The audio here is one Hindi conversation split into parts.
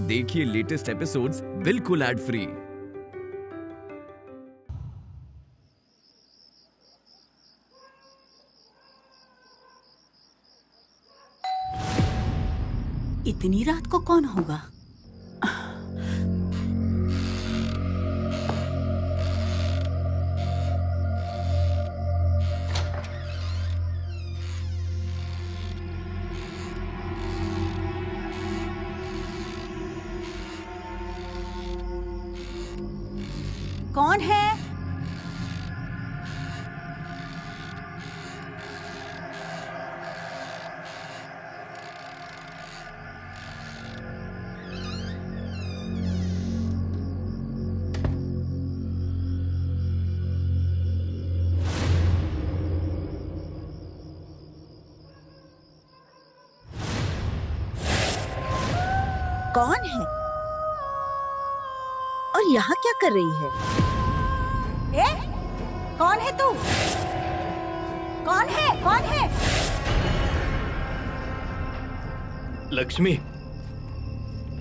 देखिए लेटेस्ट एपिसोड्स बिल्कुल एड फ्री। इतनी रात को कौन होगा? कौन है? कौन है और यहाँ क्या कर रही है? कौन है तू? कौन है? कौन है? लक्ष्मी,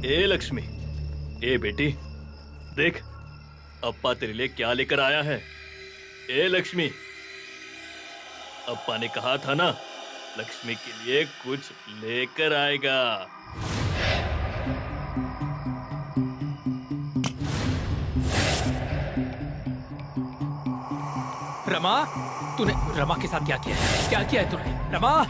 ए लक्ष्मी, ए बेटी, देख अप्पा तेरे लिए क्या लेकर आया है। ए लक्ष्मी, अप्पा ने कहा था ना लक्ष्मी के लिए कुछ लेकर आएगा। रमा, तूने रमा के साथ क्या किया है? क्या किया है तूने? रमा!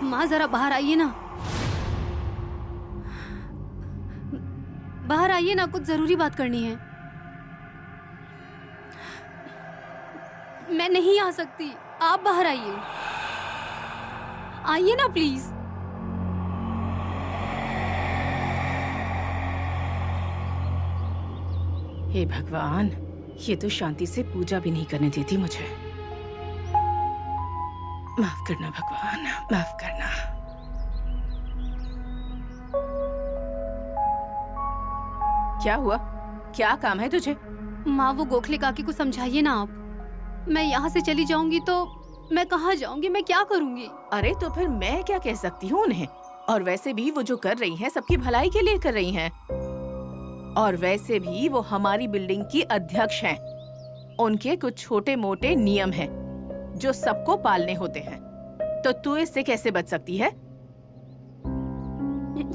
माँ जरा बाहर आइए ना। बाहर आइए ना, कुछ जरूरी बात करनी है। मैं नहीं आ सकती, आप बाहर आइए। आइए ना प्लीज। हे भगवान, ये तो शांति से पूजा भी नहीं करने देती मुझे। माफ करना भगवान, माफ करना। क्या हुआ? क्या काम है तुझे? माँ, वो गोखले काकी को समझाइए ना आप। मैं यहाँ से चली जाऊंगी तो मैं कहाँ जाऊंगी, मैं क्या करूंगी? अरे तो फिर मैं क्या कह सकती हूँ उन्हें? और वैसे भी वो जो कर रही हैं सबकी भलाई के लिए कर रही हैं। और वैसे भी वो हमारी बिल्डिंग की अध्यक्ष हैं। उनके कुछ छोटे मोटे नियम हैं जो सबको पालने होते हैं। तो तू इससे कैसे बच सकती है?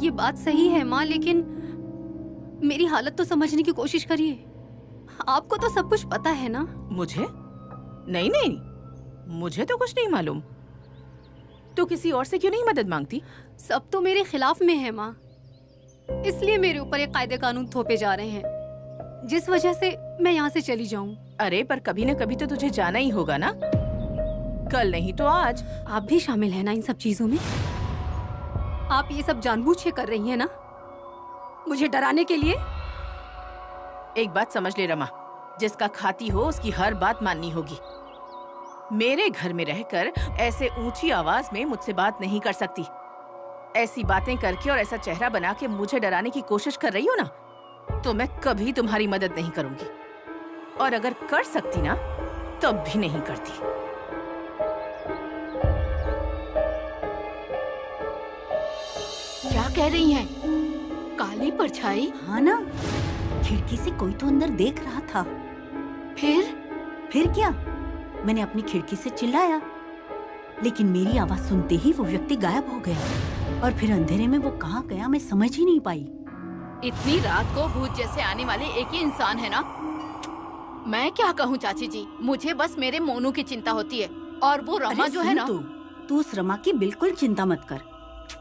ये बात सही है माँ, लेकिन मेरी हालत तो समझने की कोशिश करिए। आपको तो सब कुछ पता है ना। मुझे? नहीं नहीं, मुझे तो कुछ नहीं मालूम। तू किसी और से क्यों नहीं मदद मांगती? सब तो मेरे खिलाफ में है माँ, इसलिए मेरे ऊपर ये कायदे कानून थोपे जा रहे हैं, जिस वजह से मैं यहाँ से चली जाऊँ। अरे पर कभी न कभी तो तुझे जाना ही होगा ना, कल नहीं तो आज। आप भी शामिल है ना इन सब चीजों में? आप ये सब जानबूझ के कर रही हैं ना, मुझे डराने के लिए? एक बात समझ ले रमा, जिसका खाती हो उसकी हर बात माननी होगी। मेरे घर में रहकर ऐसे ऊंची आवाज में मुझसे बात नहीं कर सकती। ऐसी बातें करके और ऐसा चेहरा बना के मुझे डराने की कोशिश कर रही हो ना, तो मैं कभी तुम्हारी मदद नहीं करूंगी। और अगर कर सकती ना, तब भी नहीं करती। क्या कह रही हैं? काली परछाई? हाँ ना, खिड़की से कोई तो अंदर देख रहा था। फिर क्या? मैंने अपनी खिड़की से चिल्लाया, लेकिन मेरी आवाज सुनते ही वो व्यक्ति गायब हो गया। और फिर अंधेरे में वो कहाँ गया मैं समझ ही नहीं पाई। इतनी रात को भूत जैसे आने वाले एक ही इंसान है ना। मैं क्या कहूँ चाची जी, मुझे बस मेरे मोनू की चिंता होती है। और वो रमा जो है ना, तू उस रमा की बिल्कुल चिंता मत कर,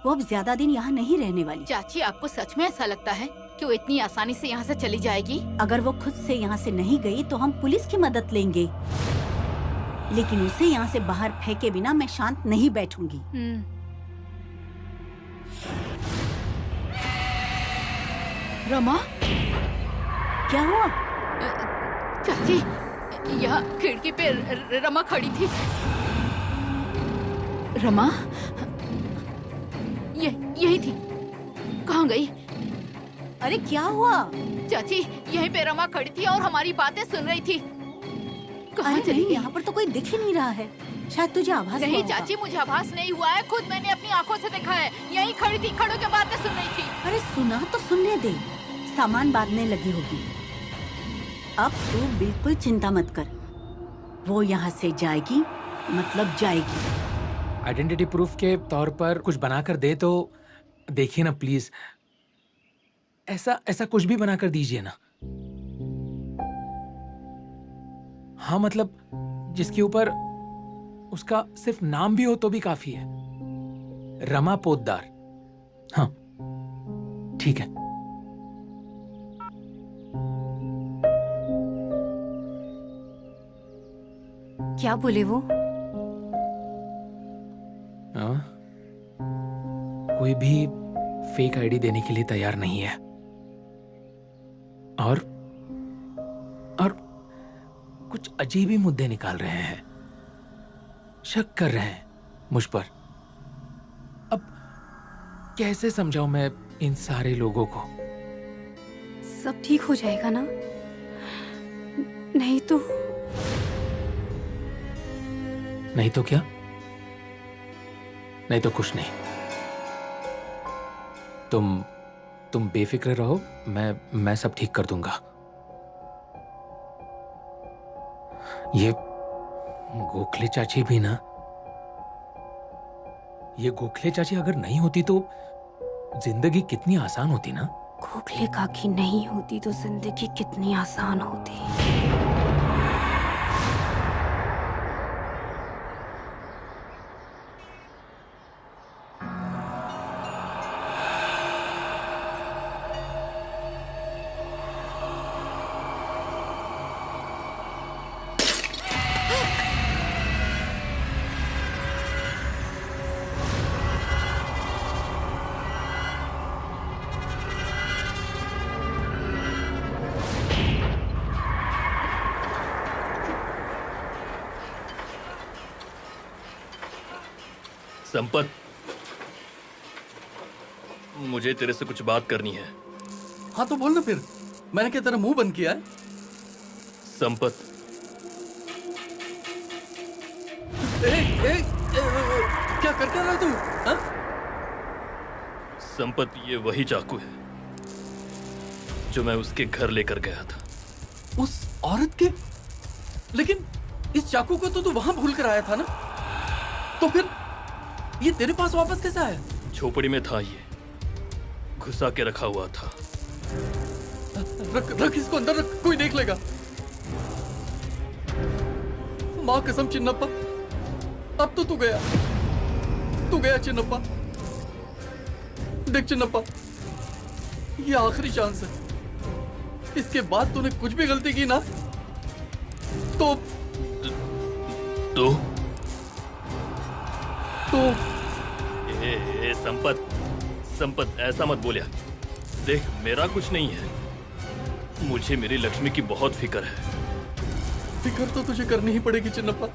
वो अब ज्यादा दिन यहाँ नहीं रहने वाली। चाची, आपको सच में ऐसा लगता है कि वो इतनी आसानी से यहाँ से चली जाएगी? अगर वो खुद से यहाँ से नहीं गई तो हम पुलिस की मदद लेंगे। लेकिन उसे यहाँ से बाहर फेंके बिना मैं शांत नहीं बैठूंगी। रमा, क्या हुआ? चाची, यहाँ खिड़की पे रमा खड़ी थी। रमा यही थी। कहाँ गई? अरे क्या हुआ? चाची, यहीं पे रमा खड़ी थी और हमारी बातें सुन रही थी। कहाँ अरे चली नहीं, गई? यहाँ पर तो कोई दिख ही नहीं रहा है। शायद तुझे आभास नहीं हुआ होगा। चाची, मुझे आभास नहीं हुआ है, खुद मैंने अपनी आंखों से देखा है। यहीं खड़ी थी, खड़ों के बातें सुन रही थी। अरे सुना तो सुनने दे, सामान बांधने लगी होगी। अब तू बिल्कुल चिंता मत कर, वो यहाँ से जाएगी, मतलब जाएगी। आइडेंटिटी प्रूफ के तौर पर कुछ बनाकर दे तो देखिए ना प्लीज। ऐसा कुछ भी बनाकर दीजिए ना। हाँ मतलब जिसके ऊपर उसका सिर्फ नाम भी हो तो भी काफी है। रमा पोद्दार। हाँ ठीक है। क्या बोले वो? हाँ? कोई भी फेक आईडी देने के लिए तैयार नहीं है। और कुछ अजीब ही मुद्दे निकाल रहे हैं, शक कर रहे हैं मुझ पर। अब कैसे समझाऊं मैं इन सारे लोगों को? सब ठीक हो जाएगा ना? नहीं तो क्या? नहीं तो कुछ नहीं। तुम बेफिक्र रहो, मैं सब ठीक कर दूंगा। ये गोखले चाची भी ना, ये गोखले चाची अगर नहीं होती तो जिंदगी कितनी आसान होती ना। गोखले काकी नहीं होती तो जिंदगी कितनी आसान होती। संपत, मुझे तेरे से कुछ बात करनी है। हाँ तो बोल ना फिर, मैंने क्या तेरा मुंह बंद किया है? संपत, क्या कर रहा है तू? हाँ? संपत, ये वही चाकू है जो मैं उसके घर लेकर गया था। उस औरत के? लेकिन इस चाकू को तो तू वहां भूल कर आया था ना, तो फिर ये तेरे पास वापस कैसे आया? झोपड़ी में था, ये घुसा के रखा हुआ था। रख इसको अंदर रख, कोई देख लेगा। माँ कसम चिन्नप्पा, अब तो तू गया चिन्नप्पा। देख चिन्नप्पा, ये आखिरी चांस है। इसके बाद तूने कुछ भी गलती की ना तो संपत ऐसा मत बोलिया। देख, मेरा कुछ नहीं है, मुझे मेरी लक्ष्मी की बहुत फिक्र है। फिक्र तो तुझे करनी ही पड़ेगी चिन्नप्पा,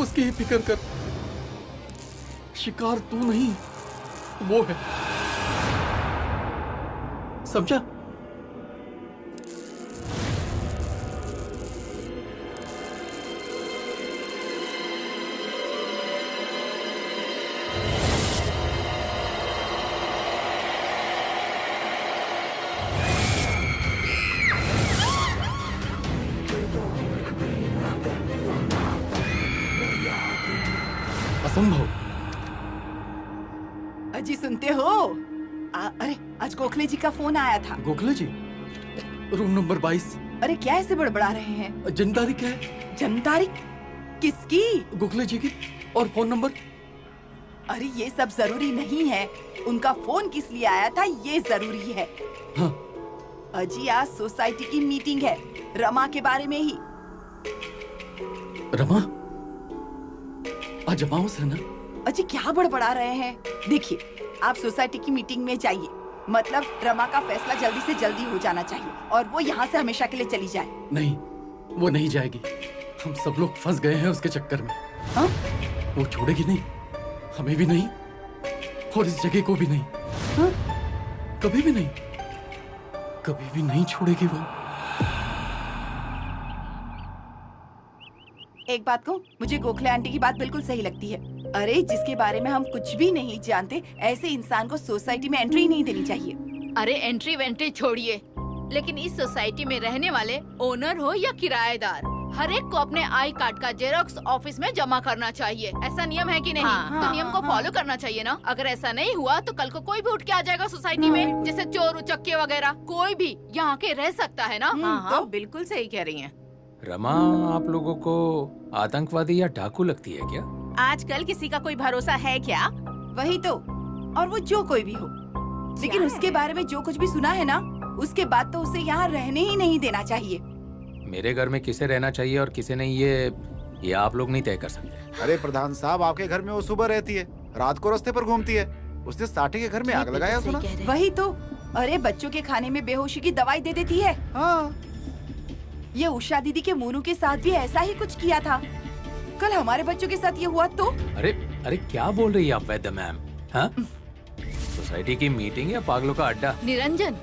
उसकी ही फिक्र कर। शिकार तू नहीं, वो है, समझा? असंभव। अजी सुनते हो? अरे आज गोखले जी का फोन आया था। गोखले जी? Room number 22। अरे क्या ऐसे बड़बड़ा रहे हैं? जन्म तारीख क्या है? जन्म तारीख किसकी? गोखले जी की। और फोन नंबर? अरे ये सब जरूरी नहीं है, उनका फोन किस लिए आया था ये जरूरी है। हाँ। अजी आज सोसाइटी की मीटिंग है, रमा के बारे में ही। रमा, आज अमावस है ना? अजी क्या बड़बड़ा रहे हैं? देखिए, आप सोसाइटी की मीटिंग में जाइए। मतलब रमा का फैसला जल्दी से जल्दी हो जाना चाहिए और वो यहाँ से हमेशा के लिए चली जाए। नहीं, वो नहीं जाएगी। हम सब लोग फंस गए हैं उसके चक्कर में। हाँ? वो छोड़ेगी नहीं, हमें भी नहीं और इस जगह को भी नहीं। हाँ? कभी भी नहीं, कभी भी नहीं छोड़ेगी वो। एक बात कहूँ, मुझे गोखले आंटी की बात बिल्कुल सही लगती है। अरे जिसके बारे में हम कुछ भी नहीं जानते, ऐसे इंसान को सोसाइटी में एंट्री नहीं देनी चाहिए। अरे एंट्री वेंट्री छोड़िए, लेकिन इस सोसाइटी में रहने वाले ओनर हो या किराएदार, हर एक को अपने आई कार्ड का जेरोक्स ऑफिस में जमा करना चाहिए। ऐसा नियम है कि नहीं? तो नियम को फॉलो करना चाहिए ना। अगर ऐसा नहीं हुआ तो कल को कोई भी उठ के आ जाएगा सोसाइटी में, जैसे चोर उचक्के वगैरह। कोई भी यहाँ के रह सकता है ना। तो बिल्कुल सही कह रही हैं। रमा, आप लोगों को आतंकवादी या डाकू लगती है क्या? आजकल किसी का कोई भरोसा है क्या? वही तो, और वो जो कोई भी हो, लेकिन उसके बारे में जो कुछ भी सुना है ना, उसके बाद तो उसे यहाँ रहने ही नहीं देना चाहिए। मेरे घर में किसे रहना चाहिए और किसे नहीं, ये आप लोग नहीं तय कर सकते। अरे प्रधान साहब, आपके घर में वो सुबह रहती है, रात को रास्ते पर घूमती है। उसने साठी के घर में आग लगाया सुना? वही तो, अरे बच्चों के खाने में बेहोशी की दवाई दे देती है। हाँ। ये उषा दीदी के मोनू के साथ भी ऐसा ही कुछ किया था। कल हमारे बच्चों के साथ ये हुआ तो? अरे क्या बोल रही है आप वैद्य मैम? हाँ? सोसाइटी की मीटिंग या पागलों का अड्डा? निरंजन,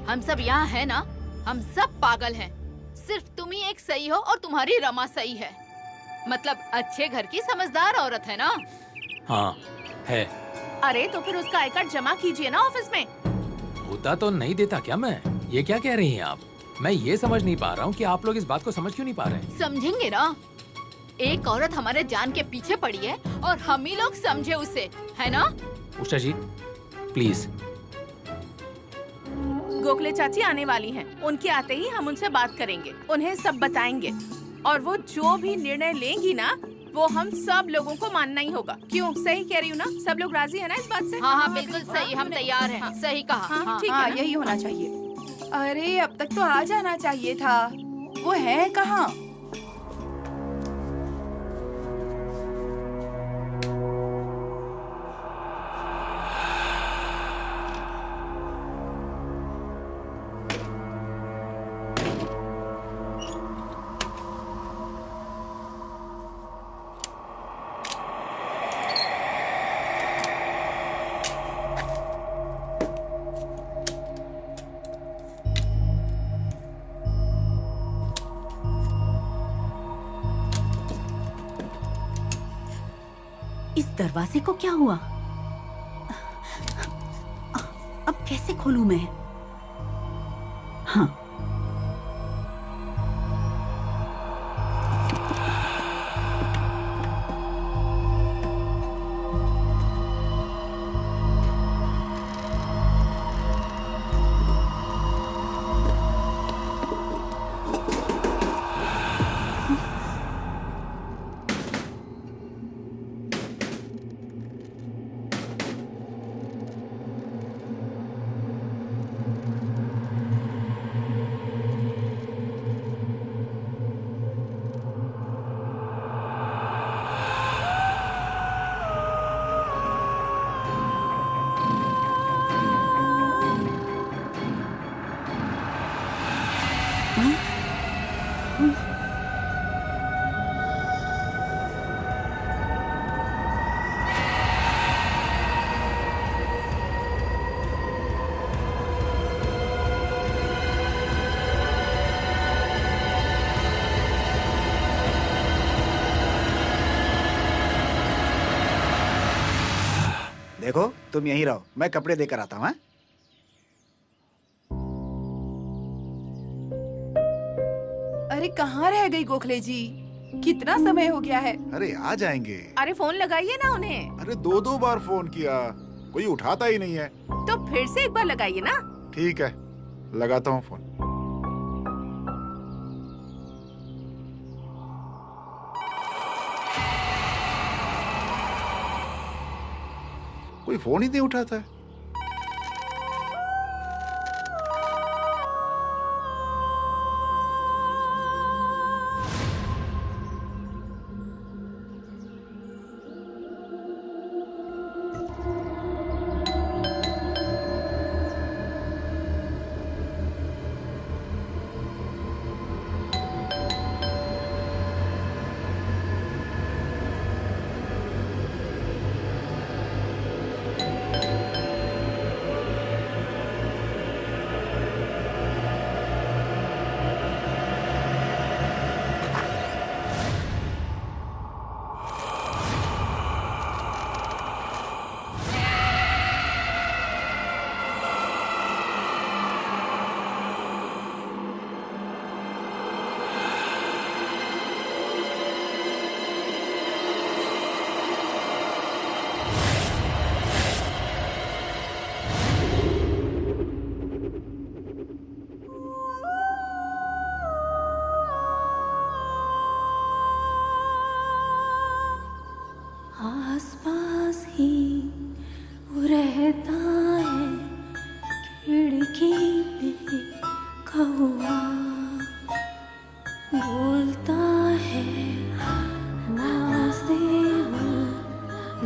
हम सब यहाँ है ना, हम सब पागल हैं। सिर्फ तुम ही एक सही हो और तुम्हारी रमा सही है। मतलब अच्छे घर की समझदार औरत है ना? हाँ है। अरे तो फिर उसका आई कार्ड जमा कीजिए ना ऑफिस में। होता तो नहीं देता क्या मैं? ये क्या कह रही हैं आप? मैं ये समझ नहीं पा रहा हूँ कि आप लोग इस बात को समझ क्यों नहीं पा रहे हैं? समझेंगे ना। एक औरत हमारे जान के पीछे पड़ी है और हम ही लोग समझे उसे, है ना? उषा जी प्लीज। गोखले चाची आने वाली हैं। उनके आते ही हम उनसे बात करेंगे, उन्हें सब बताएंगे और वो जो भी निर्णय लेंगी ना, वो हम सब लोगों को मानना ही होगा। क्यों? सही कह रही हूँ ना? सब लोग राजी है ना इस बात से? हाँ बिल्कुल सही, हम तैयार हैं। सही कहा। ठीक हाँ, है, यही होना चाहिए। अरे अब तक तो आ जाना चाहिए था। वो है कहाँ? इस दरवाजे को क्या हुआ? अब कैसे खोलूं मैं? हाँ, देखो तुम यहीं रहो, मैं कपड़े देकर आता हूँ। अरे कहाँ रह गई गोखले जी? कितना समय हो गया है? अरे आ जाएंगे। अरे फोन लगाइए ना उन्हें। अरे दो दो बार फोन किया, कोई उठाता ही नहीं है। तो फिर से एक बार लगाइए ना। ठीक है, लगाता हूँ फोन। कोई फोन ही नहीं उठाता है। बोलता है नाज़ेब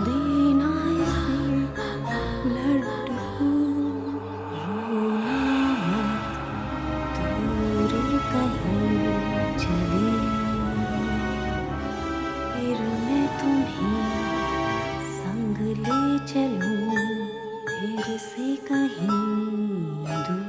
देना इसे लड्डू रोना मत दूर कहीं चले फिर मैं तुम्हें संग ले चलूं फिर से कहीं दूर।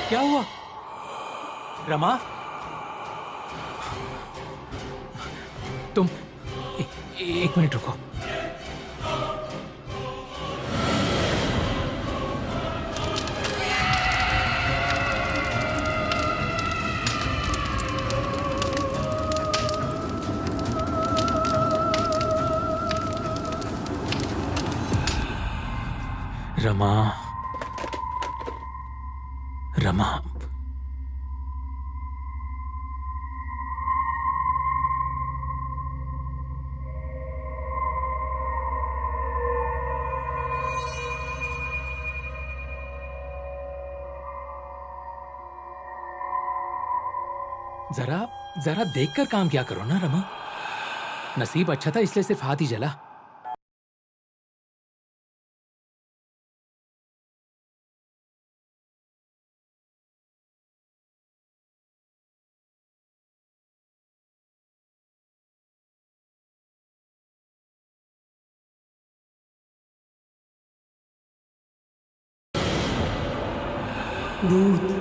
क्या हुआ रमा? तुम एक मिनट रुको। रमा, रमा, जरा जरा देखकर काम किया करो ना रमा। नसीब अच्छा था इसलिए सिर्फ हाथ ही जला। भूत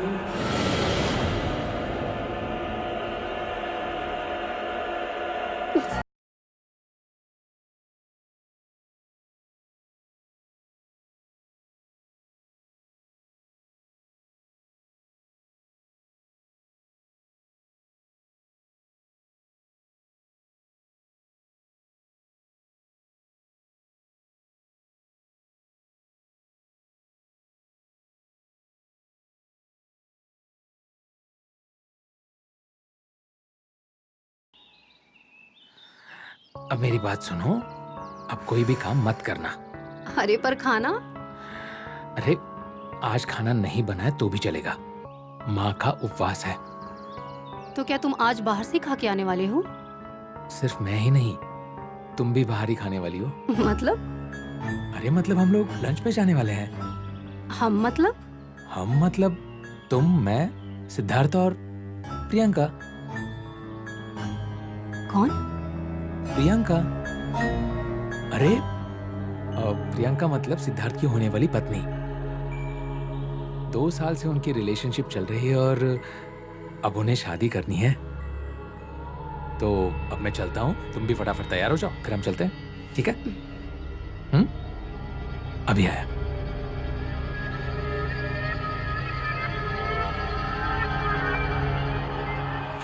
अब मेरी बात सुनो, अब कोई भी काम मत करना। अरे पर खाना? अरे आज खाना नहीं बना है तो भी चलेगा, माँ का उपवास है। तो क्या तुम आज बाहर से खा के आने वाले हो? सिर्फ मैं ही नहीं, तुम भी बाहर ही खाने वाली हो। मतलब? अरे मतलब हम लोग लंच पे जाने वाले हैं। हम मतलब? हम मतलब तुम, मैं, सिद्धार्थ और प्रियंका। कौन? प्रियंका। अरे प्रियंका मतलब सिद्धार्थ की होने वाली पत्नी। 2 साल से उनकी रिलेशनशिप चल रही है और अब उन्हें शादी करनी है। तो अब मैं चलता हूँ, तुम भी फटाफट तैयार हो जाओ, फिर हम चलते हैं, ठीक है? अभी आया।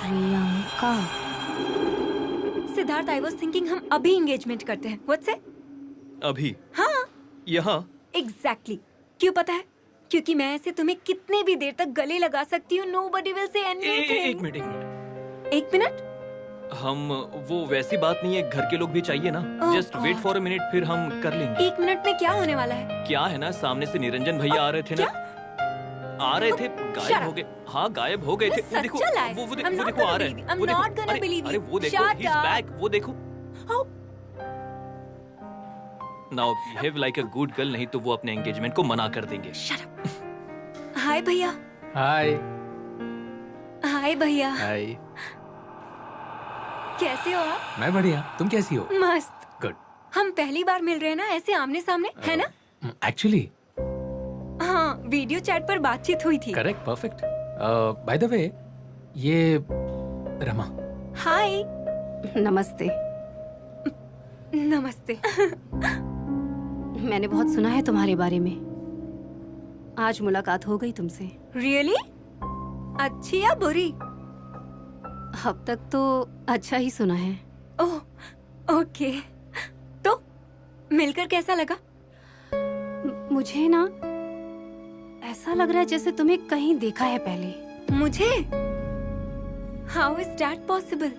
Priyanka. Siddharth, I was thinking हम अभी एंगेजमेंट करते हैं। What's it? अभी? हाँ यहाँ? एग्जैक्टली। क्यों पता है? क्योंकि मैं ऐसे तुम्हें कितने भी देर तक गले लगा सकती हूँ। Nobody will say anything. एक मिनट। एक मिनट? हम वो वैसी बात नहीं है, घर के लोग भी चाहिए ना। Just wait for a minute, फिर हम कर लेंगे। 1 मिनट में क्या होने वाला है? क्या है ना, सामने से निरंजन भैया आ रहे थे ना। आ रहे थे, गायब हो गए। हाँ, गायब हो गए थे। वो देखो, वो देखो आ रहे हैं। वो देखो, अरे वो देखो, he's back, वो देखो। Now behave like a good girl, नहीं तो वो अपने एंगेजमेंट को मना कर देंगे। हाय भैया। हाय। हाय भैया। हाय। कैसे हो आप? मैं बढ़िया, तुम कैसी हो? मस्त। गुड। हम पहली बार मिल रहे हैं ना ऐसे आमने सामने, है ना? एक्चुअली हाँ, वीडियो चैट पर बातचीत हुई थी। Correct, perfect. By the way, ये रमा। हाय। नमस्ते। नमस्ते। मैंने बहुत सुना है तुम्हारे बारे में। आज मुलाकात हो गई तुमसे। रियली? अच्छी या बुरी? अब तक तो अच्छा ही सुना है। ओह, ओके। तो मिलकर कैसा लगा? मुझे ना ऐसा लग रहा है जैसे तुम्हें कहीं देखा है पहले। मुझे? How is that possible?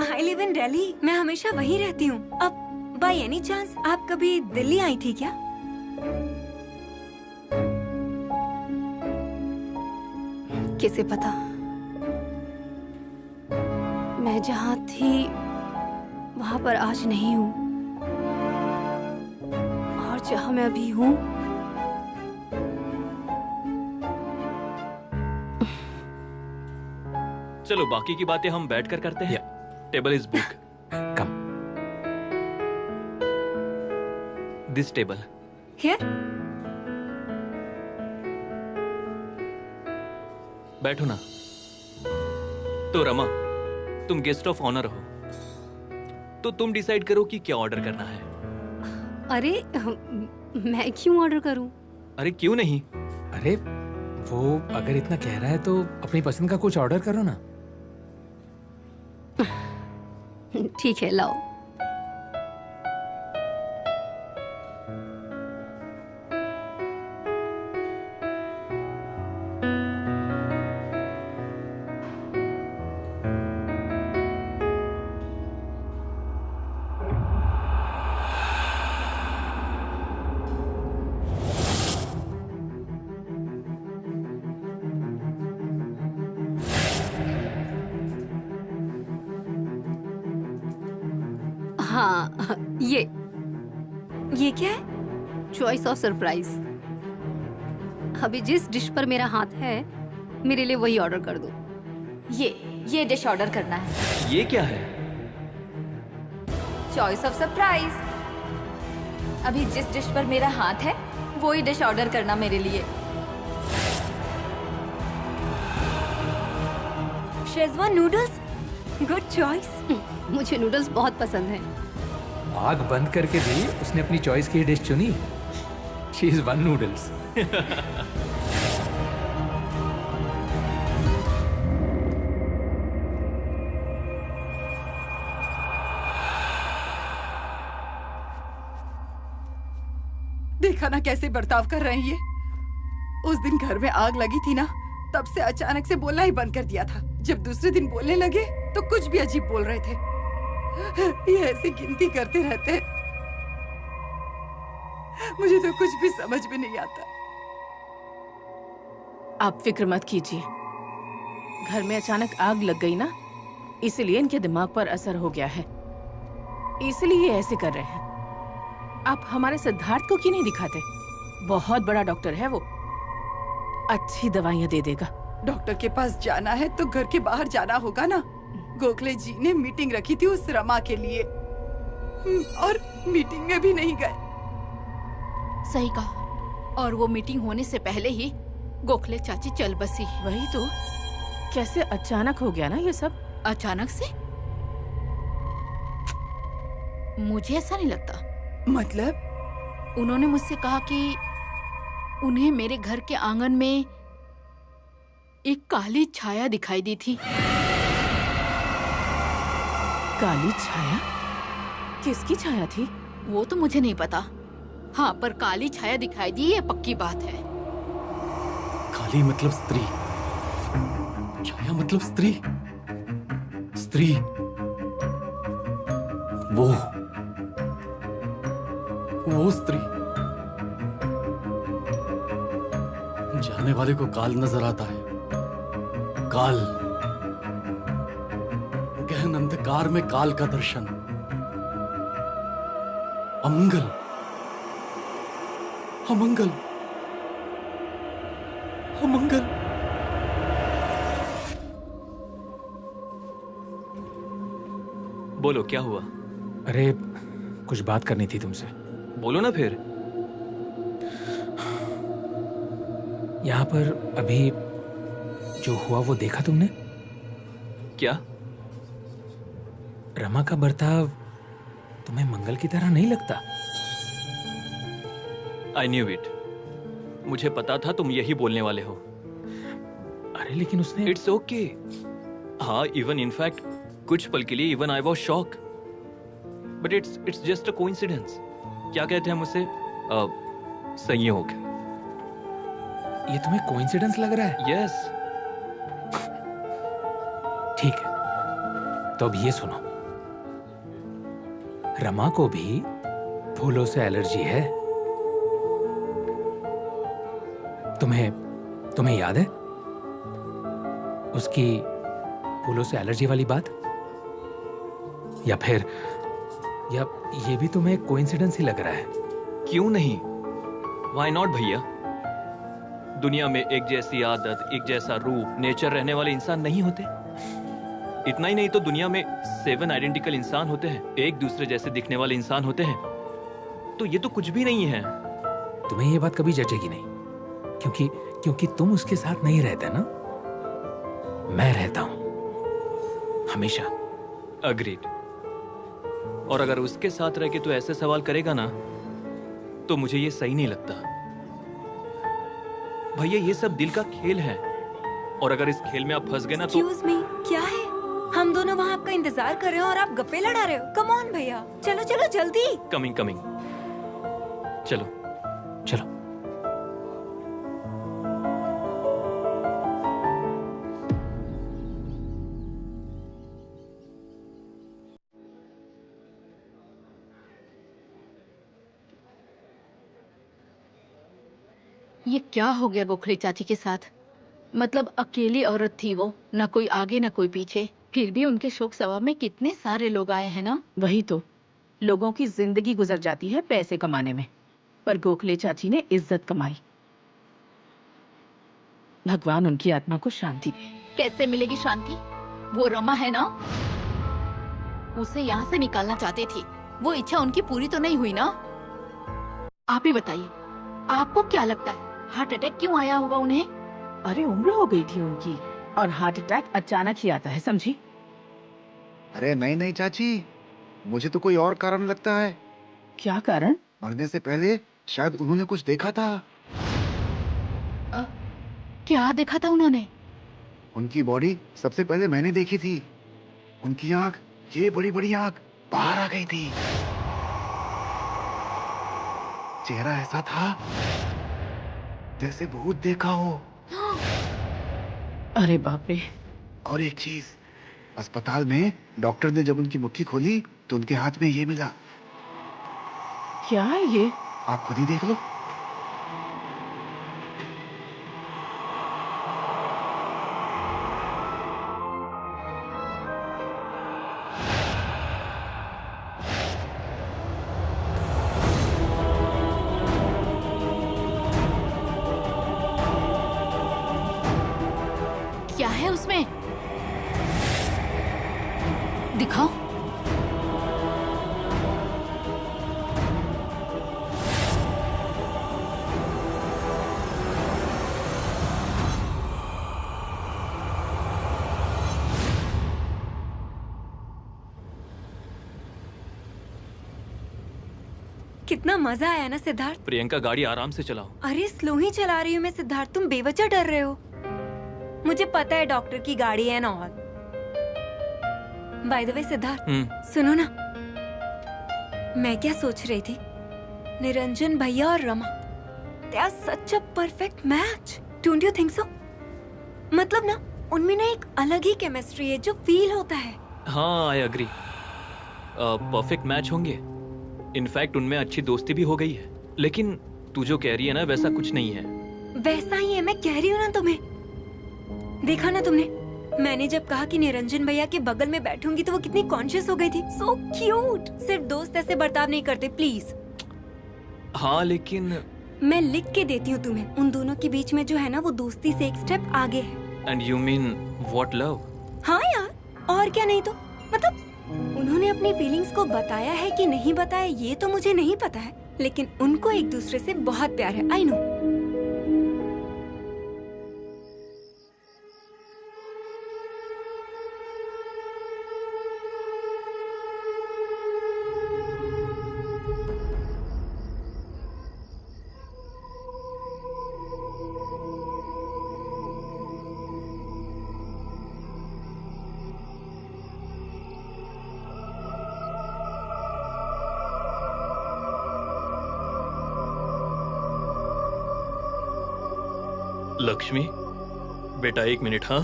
I live in Delhi. मैं हमेशा वहीं रहती हूँ। अब बाय एनी चांस आप कभी दिल्ली आई थी क्या? किसे पता। मैं जहाँ थी वहाँ पर आज नहीं हूँ, और जहाँ मैं अभी हूँ चलो बाकी की बातें हम बैठकर करते हैं। Table is book. Come. This table. Here. बैठो ना। तो रमा, तुम गेस्ट ऑफ ऑनर हो, तो तुम डिसाइड करो कि क्या ऑर्डर करना है। अरे मैं क्यों ऑर्डर करूं? अरे क्यों नहीं? अरे वो अगर इतना कह रहा है तो अपनी पसंद का कुछ ऑर्डर करो ना। ठीक है, लाओ। हाँ, ये क्या है? Choice of surprise. अभी जिस डिश पर मेरा हाथ है, मेरे लिए वही ऑर्डर कर दो। ये डिश ऑर्डर करना है। ये क्या है? Choice of surprise. अभी जिस डिश पर मेरा हाथ है, वही डिश ऑर्डर करना मेरे लिए। Schezwan noodles, good choice. मुझे नूडल्स बहुत पसंद हैं। आग बंद करके भी उसने अपनी चॉइस की डिश चुनी। She is one noodles. देखा ना कैसे बर्ताव कर रहे हैं ये। उस दिन घर में आग लगी थी ना, तब से अचानक से बोलना ही बंद कर दिया था। जब दूसरे दिन बोलने लगे तो कुछ भी अजीब बोल रहे थे। ये ऐसी गिनती करते रहते, मुझे तो कुछ भी समझ में नहीं आता। आप फिक्र मत कीजिए। घर में अचानक आग लग गई ना, इसलिए इनके दिमाग पर असर हो गया है, इसलिए ऐसे कर रहे हैं। आप हमारे सिद्धार्थ को क्यों नहीं दिखाते? बहुत बड़ा डॉक्टर है वो, अच्छी दवाइयाँ दे देगा। डॉक्टर के पास जाना है तो घर के बाहर जाना होगा ना। गोखले जी ने मीटिंग रखी थी उस रमा के लिए, और मीटिंग में भी नहीं गए। सही कहा। और वो मीटिंग होने से पहले ही गोखले चाची चल बसी। वही तो, कैसे अचानक हो गया ना ये सब। अचानक से? मुझे ऐसा नहीं लगता। मतलब? उन्होंने मुझसे कहा कि उन्हें मेरे घर के आंगन में एक काली छाया दिखाई दी थी। काली छाया? किसकी छाया थी? वो तो मुझे नहीं पता। हाँ, पर काली छाया दिखाई दी, ये पक्की बात है। काली मतलब स्त्री, छाया मतलब स्त्री। स्त्री वो स्त्री। आने वाले को काल नजर आता है। काल, गहन अंधकार में काल का दर्शन। अमंगल, अमंगल, अमंगल। बोलो क्या हुआ? अरे कुछ बात करनी थी तुमसे। बोलो ना फिर। यहाँ पर अभी जो हुआ वो देखा तुमने? क्या? रमा का बर्ताव तुम्हें मंगल की तरह नहीं लगता? I knew it. मुझे पता था तुम यही बोलने वाले हो। अरे लेकिन उसने... इट्स ओके। हाँ, इवन इनफैक्ट कुछ पल के लिए even I was shock, but it's just a coincidence. क्या कहते हैं मुझसे? संयोग। ये तुम्हें कोइंसिडेंस लग रहा है? यस। ठीक है, तो अब ये सुनो, रमा को भी फूलों से एलर्जी है। तुम्हें याद है उसकी फूलों से एलर्जी वाली बात? या ये भी तुम्हें कोइंसिडेंस ही लग रहा है? क्यों नहीं, व्हाई नॉट भैया। दुनिया में एक जैसी आदत, एक जैसा रूप, नेचर रहने वाले इंसान नहीं होते। इतना ही नहीं तो दुनिया में 7 आइडेंटिकल इंसान होते हैं, एक दूसरे जैसे दिखने वाले इंसान होते हैं। तो ये तो कुछ भी नहीं है। तुम्हें ये बात कभी जचेगी नहीं, क्योंकि तुम उसके साथ नहीं रहते ना। मैं रहता हूं हमेशा। अग्रीड। और अगर उसके साथ रह के तू ऐसे सवाल करेगा ना, तो मुझे ये सही नहीं लगता। भैया ये सब दिल का खेल है, और अगर इस खेल में आप फंस गए ना तो... Excuse me, क्या है? हम दोनों वहाँ आपका इंतजार कर रहे हैं और आप गप्पे लड़ा रहे हो। कम ऑन भैया, चलो चलो जल्दी। कमिंग। चलो। ये क्या हो गया गोखले चाची के साथ? मतलब अकेली औरत थी वो, ना कोई आगे ना कोई पीछे, फिर भी उनके शोक सभा में कितने सारे लोग आए हैं ना। वही तो, लोगों की जिंदगी गुजर जाती है पैसे कमाने में, पर गोखले चाची ने इज्जत कमाई। भगवान उनकी आत्मा को शांति दे। कैसे मिलेगी शांति? वो रमा है ना, उसे यहाँ से निकालना चाहती थी। वो इच्छा उनकी पूरी तो नहीं हुई ना। आप ही बताइए, आपको क्या लगता है हार्ट अटैक क्यों आया होगा उन्हें? अरे उम्र हो गई थी उनकी, और हार्ट अटैक अचानक ही आता है, समझी? अरे नहीं चाची, मुझे तो कोई और कारण लगता है। क्या कारण? मरने से पहले शायद उन्होंने कुछ देखा था। क्या देखा था उन्होंने? उनकी बॉडी सबसे पहले मैंने देखी थी। उनकी आंख, ये बड़ी बड़ी आंख बाहर आ गई थी। चेहरा ऐसा था जैसे भूत देखा हो। अरे बाप रे। और एक चीज, अस्पताल में डॉक्टर ने जब उनकी मुट्ठी खोली तो उनके हाथ में ये मिला। क्या है ये? आप खुद ही देख लो। क्या है उसमें? दिखाओ। कितना मजा आया ना सिद्धार्थ? प्रियंका गाड़ी आराम से चलाओ। अरे स्लो ही चला रही हूँ मैं सिद्धार्थ, तुम बेवजह डर रहे हो। मुझे पता है डॉक्टर की गाड़ी है ना। और बाय द वे सिद्धार्थ, सुनो ना, मैं क्या सोच रही थी, निरंजन भैया और Rama, they are such a perfect match, don't you think so? मतलब ना, उनमें ना एक अलग ही केमिस्ट्री है जो फील होता है। हाँ, आई एग्री। परफेक्ट मैच होंगे। इनफैक्ट उनमें अच्छी दोस्ती भी हो गई है। लेकिन तू जो कह रही है ना, वैसा कुछ नहीं है। वैसा ही है, मैं कह रही हूँ ना तुम्हें। देखा ना तुमने, मैंने जब कहा कि निरंजन भैया के बगल में बैठूंगी तो वो कितनी कॉन्शियस हो गई थी। So cute. सिर्फ दोस्त ऐसे बर्ताव नहीं करते, प्लीज। हाँ लेकिन मैं लिख के देती हूँ तुम्हें, उन दोनों के बीच में जो है ना वो दोस्ती से एक स्टेप आगे है। And you mean what love? हाँ यार, और क्या। नहीं तो मतलब उन्होंने अपनी फीलिंग्स को बताया है कि नहीं बताया ये तो मुझे नहीं पता है, लेकिन उनको एक दूसरे से बहुत प्यार है। I know. लक्ष्मी बेटा, 1 मिनट। हाँ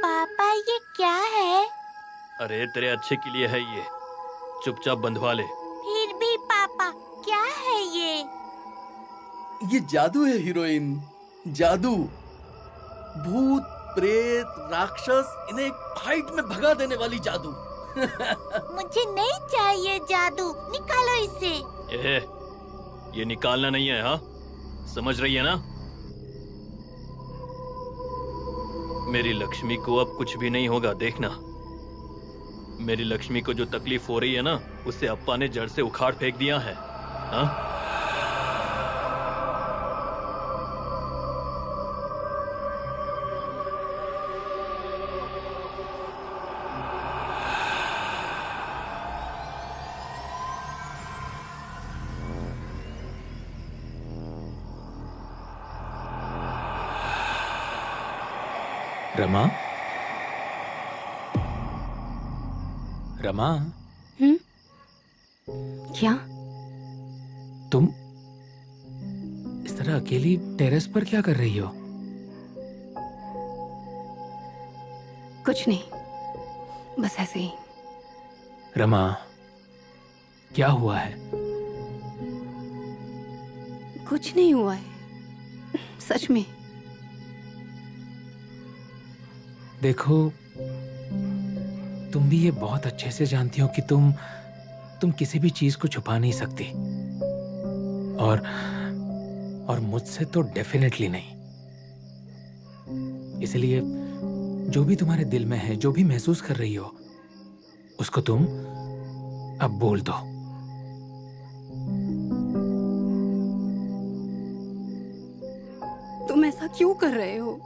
पापा ये क्या है? अरे तेरे अच्छे के लिए है ये, चुपचाप बंधवा ले। फिर भी पापा क्या है ये? ये जादू है हीरोइन, जादू। भूत प्रेत राक्षस इन्हें एक फाइट में भगा देने वाली जादू। मुझे नहीं चाहिए जादू, निकालो इसे। ये निकालना नहीं है। हाँ समझ रही है ना? मेरी लक्ष्मी को अब कुछ भी नहीं होगा, देखना। मेरी लक्ष्मी को जो तकलीफ हो रही है ना, उसे अप्पा ने जड़ से उखाड़ फेंक दिया है। हाँ रमा, रमा। क्या? तुम इस तरह अकेली टेरेस पर क्या कर रही हो? कुछ नहीं, बस ऐसे ही। रमा, क्या हुआ है? कुछ नहीं हुआ है, सच में। देखो, तुम भी ये बहुत अच्छे से जानती हो कि तुम किसी भी चीज को छुपा नहीं सकती, और मुझसे तो डेफिनेटली नहीं। इसलिए जो भी तुम्हारे दिल में है, जो भी महसूस कर रही हो, उसको तुम अब बोल दो। तुम ऐसा क्यों कर रहे हो?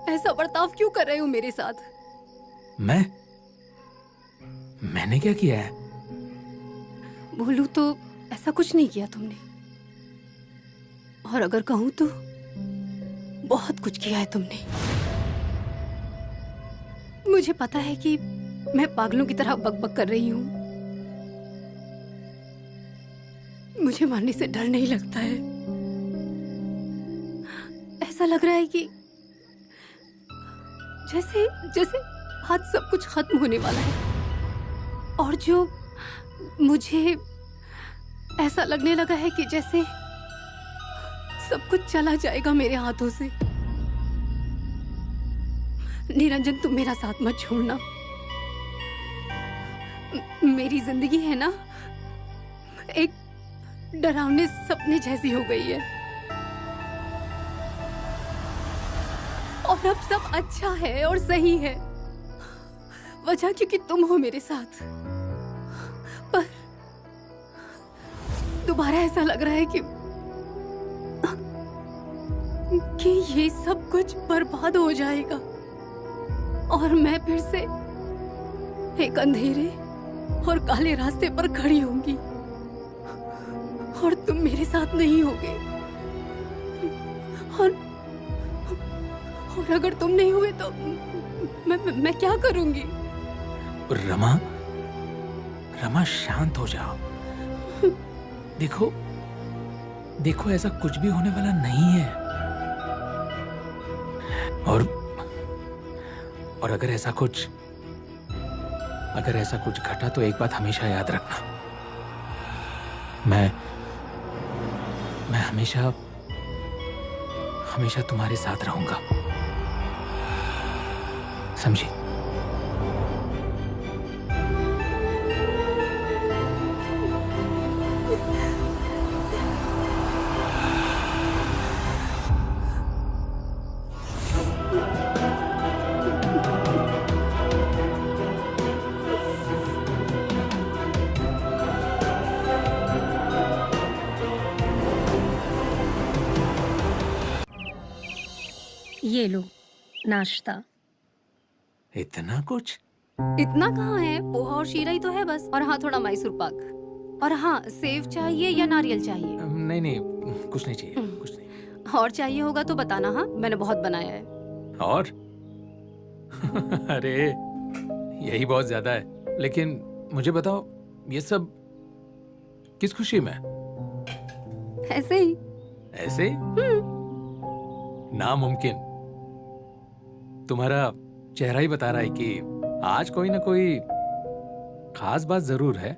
ऐसा बर्ताव क्यों कर रहे हो मेरे साथ? मैंने क्या किया है? बोलूं तो ऐसा कुछ नहीं किया तुमने, और अगर कहूं तो बहुत कुछ किया है तुमने। मुझे पता है कि मैं पागलों की तरह बकबक कर रही हूं। मुझे मारने से डर नहीं लगता है। ऐसा लग रहा है कि जैसे आज सब कुछ खत्म होने वाला है, और जो मुझे ऐसा लगने लगा है कि जैसे सब कुछ चला जाएगा मेरे हाथों से। निरंजन, तुम मेरा साथ मत छोड़ना। मेरी जिंदगी है ना, एक डरावने सपने जैसी हो गई है, और अब सब अच्छा है और सही है। वजह क्योंकि तुम हो मेरे साथ। पर दोबारा ऐसा लग रहा है कि ये सब कुछ बर्बाद हो जाएगा, और मैं फिर से एक अंधेरे और काले रास्ते पर खड़ी होंगी, और तुम मेरे साथ नहीं होगे। और अगर तुम नहीं हुए तो मैं क्या करूंगी? रमा, शांत हो जाओ। देखो ऐसा कुछ भी होने वाला नहीं है। और अगर ऐसा कुछ अगर ऐसा कुछ घटा तो एक बात हमेशा याद रखना, मैं हमेशा हमेशा तुम्हारे साथ रहूंगा, समझी? ये लो नाश्ता। इतना कुछ? इतना कहाँ है, पोहा और शीरा ही तो है बस। और हाँ, थोड़ा मैसूर पाक। और हाँ, सेव चाहिए या नारियल चाहिए? नहीं नहीं, कुछ नहीं चाहिए, कुछ नहीं। और चाहिए होगा तो बताना, हाँ मैंने बहुत बनाया है। और अरे यही बहुत ज्यादा है। लेकिन मुझे बताओ, ये सब किस खुशी में? ऐसे ही। ऐसे ही? नामुमकिन। तुम्हारा चेहरा ही बता रहा है कि आज कोई ना कोई खास बात जरूर है।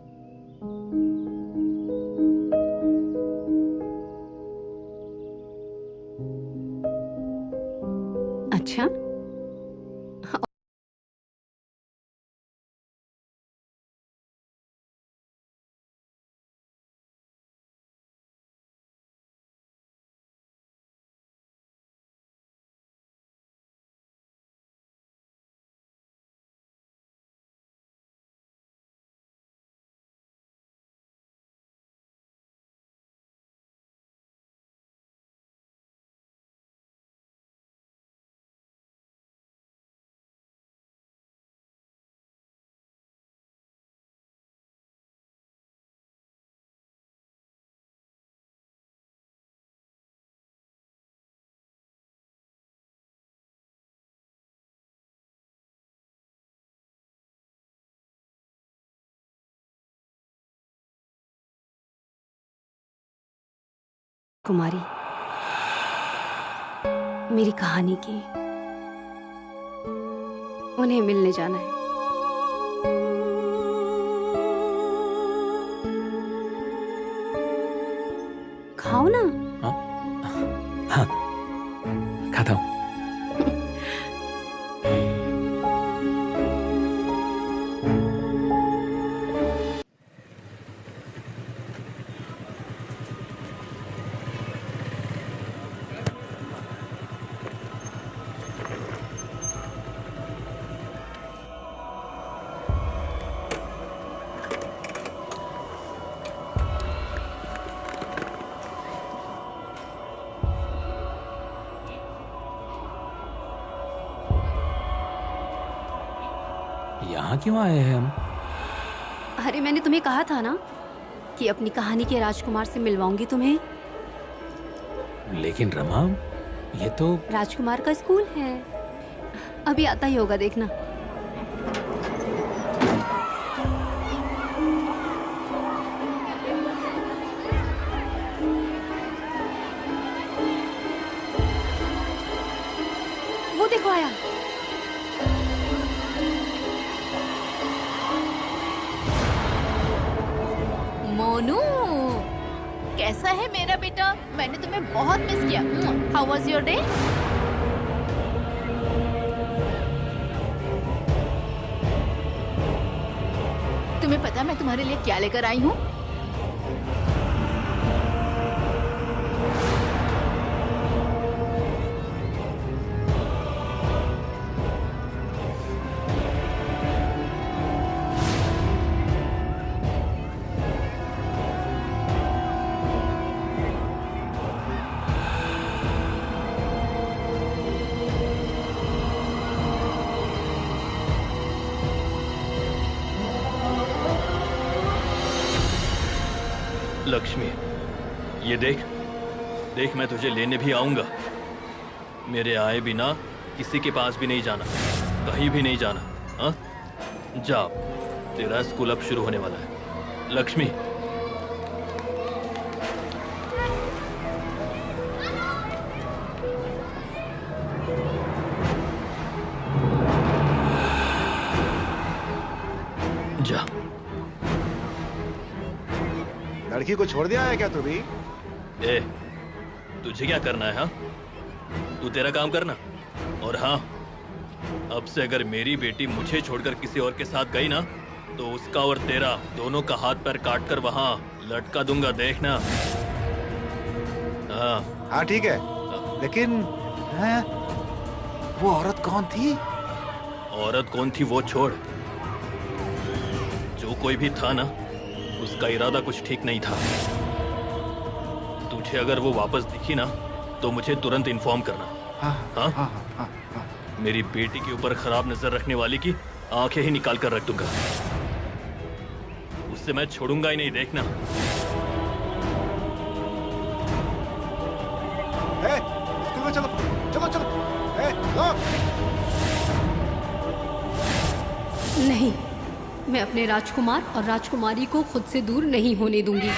अच्छा, कुमारी, मेरी कहानी की उन्हें मिलने जाना है। खाओ ना। हाँ, खाता हूँ। यहाँ क्यों आए हैं हम? अरे मैंने तुम्हें कहा था ना कि अपनी कहानी के राजकुमार से मिलवाऊंगी तुम्हें। लेकिन रमा, ये तो राजकुमार का स्कूल है, अभी आता ही होगा, देखना। वो देखो आया। मोनू, कैसा है मेरा बेटा? मैंने तुम्हें बहुत मिस किया। How was your day? तुम्हें पता है मैं तुम्हारे लिए क्या लेकर आई हूँ? लक्ष्मी, ये देख देख, मैं तुझे लेने भी आऊंगा। मेरे आए बिना किसी के पास भी नहीं जाना, कहीं भी नहीं जाना। हाँ, जा, तेरा स्कूल अब शुरू होने वाला है। लक्ष्मी, लड़की को छोड़ दिया है क्या तू भी? ए, तुझे क्या करना है? हाँ, तू तेरा काम करना। और हाँ, अब से अगर मेरी बेटी मुझे छोड़कर किसी और के साथ गई ना, तो उसका और तेरा दोनों का हाथ पैर काट कर वहाँ लटका दूंगा, देखना। हाँ ठीक है, लेकिन हैं? वो औरत कौन थी? औरत कौन थी वो छोड़, जो कोई भी था ना, उसका इरादा कुछ ठीक नहीं था। तुझे अगर वो वापस दिखी ना, तो मुझे तुरंत इन्फॉर्म करना। हाँ? मेरी बेटी के ऊपर खराब नजर रखने वाली की आंखें ही निकाल कर रख दूंगा। उससे मैं छोड़ूंगा ही नहीं, देखना। स्कूल में चलो चलो चलो। चलो। नहीं, मैं अपने राजकुमार और राजकुमारी को खुद से दूर नहीं होने दूंगी।